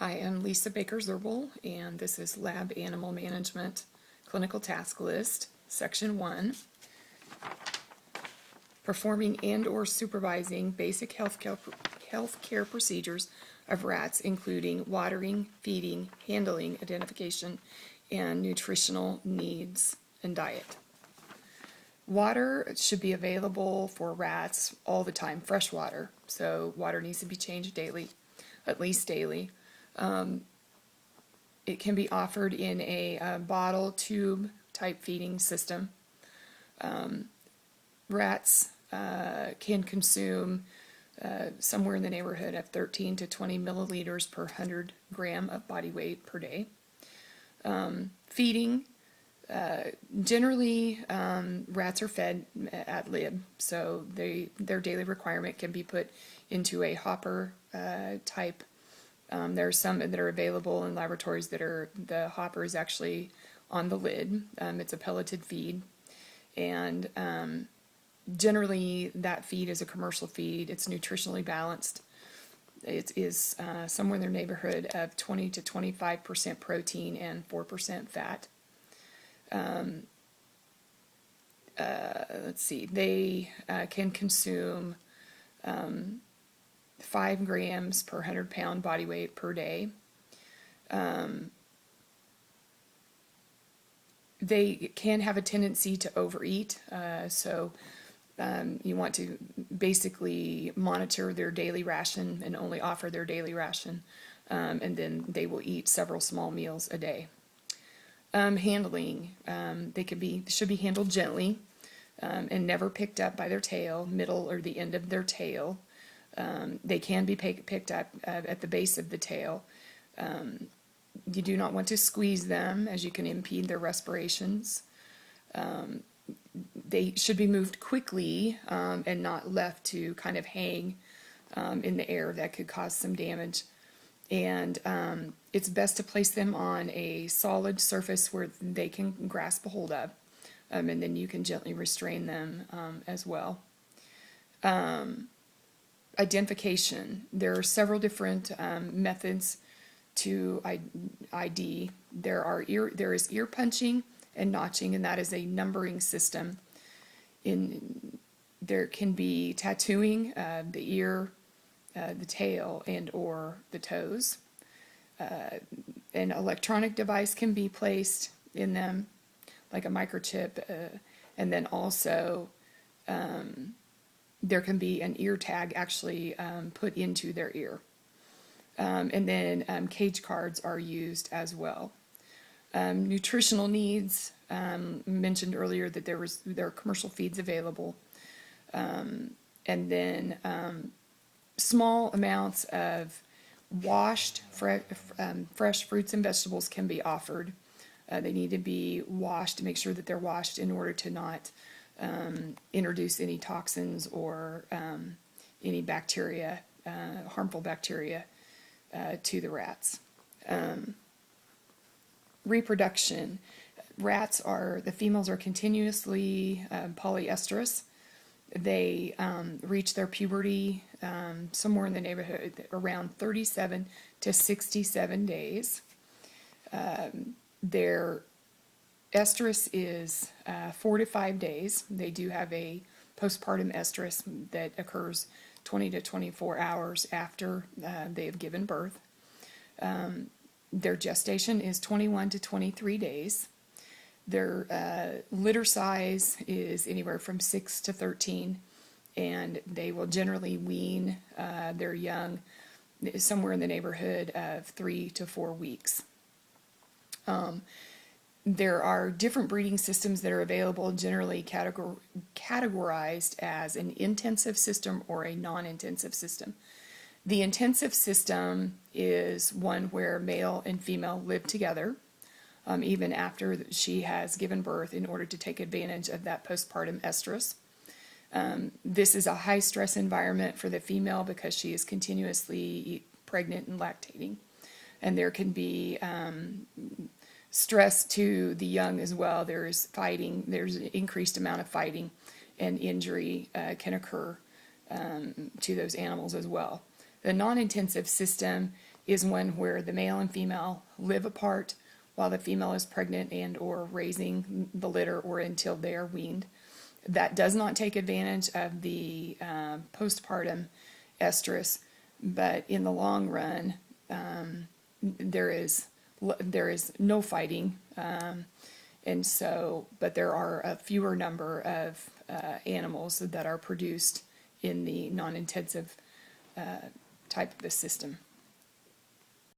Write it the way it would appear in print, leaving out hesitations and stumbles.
Hi, I'm Lisa Baker-Zerbel, and this is Lab Animal Management Clinical Task List, Section 1. Performing and/or supervising basic healthcare procedures of rats, including watering, feeding, handling, identification, and nutritional needs and diet. Water should be available for rats all the time, fresh water. So water needs to be changed daily, at least daily. It can be offered in a bottle tube type feeding system. Rats can consume somewhere in the neighborhood of 13 to 20 milliliters per 100 gram of body weight per day. Feeding, generally rats are fed at lib, so their daily requirement can be put into a hopper type. There are some that are available in laboratories that are, the hopper is actually on the lid. It's a pelleted feed, and generally that feed is a commercial feed. It's nutritionally balanced. It is somewhere in their neighborhood of 20 to 25% protein and 4% fat. Let's see, they can consume 5 grams per 100-pound body weight per day. They can have a tendency to overeat, so you want to basically monitor their daily ration and only offer their daily ration, and then they will eat several small meals a day. Handling, they should be handled gently and never picked up by their tail, middle or the end of their tail. They can be picked up at the base of the tail. You do not want to squeeze them, as you can impede their respirations. They should be moved quickly and not left to kind of hang in the air. That could cause some damage. And it's best to place them on a solid surface where they can grasp a hold of, and then you can gently restrain them as well. Identification. There are several different methods to ID. There is ear punching and notching, and that is a numbering system. There can be tattooing the ear, the tail, and or the toes. An electronic device can be placed in them, like a microchip, and then also there can be an ear tag actually put into their ear. And then cage cards are used as well. Nutritional needs, mentioned earlier that there are commercial feeds available. And then small amounts of washed fresh fruits and vegetables can be offered. They need to be washed to make sure that they're washed in order to not introduce any toxins or any bacteria, harmful bacteria, to the rats. Reproduction. The females are continuously polyestrous. They reach their puberty somewhere in the neighborhood around 37 to 67 days. Their estrus is 4 to 5 days. They do have a postpartum estrus that occurs 20 to 24 hours after they have given birth. Their gestation is 21 to 23 days. Their litter size is anywhere from 6 to 13, and they will generally wean their young somewhere in the neighborhood of 3 to 4 weeks. There are different breeding systems that are available, generally categorized as an intensive system or a non-intensive system. The intensive system is one where male and female live together, even after she has given birth, in order to take advantage of that postpartum estrus. This is a high-stress environment for the female because she is continuously pregnant and lactating. And there can be stress to the young as well. There's fighting, there's an increased amount of fighting, and injury can occur to those animals as well. The non-intensive system is one where the male and female live apart while the female is pregnant and or raising the litter or until they are weaned. That does not take advantage of the postpartum estrus, but in the long run, there is no fighting, and so, but there are a fewer number of animals that are produced in the non-intensive type of a system.